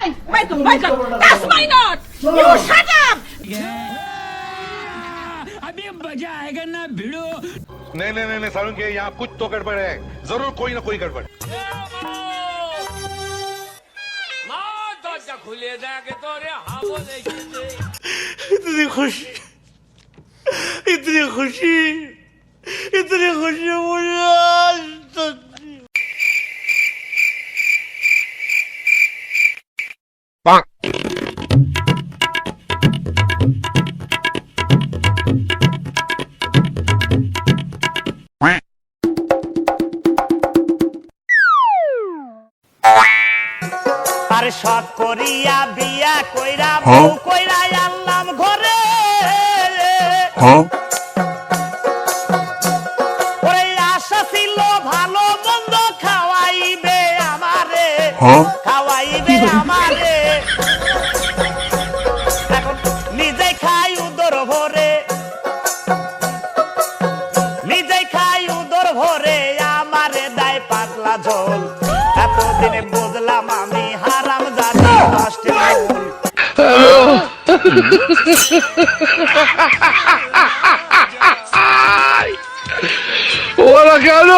Michael, that's my note. You shut up. अभी मजा आएगा ना भिड़ो। नहीं सारुण के यहाँ कुछ तो गड़बड़ है, जरूर कोई ना कोई गड़बड़। खुले जाके तो रे हाँ बोले इतनी खुशी मुझे आज तक আরে শখ করিয়া বিয়া কইরা বউ কইরা আনলাম ঘরে ওরে আশা ছিল ভালো মন্দ খাওয়াইবে আমারে এখন নিজে খাই উদর ভরে আমারে দায় পাতলা ঝোল এতদিনে বুঝলাম আমি হারাম জানি কষ্টের ওরা কেন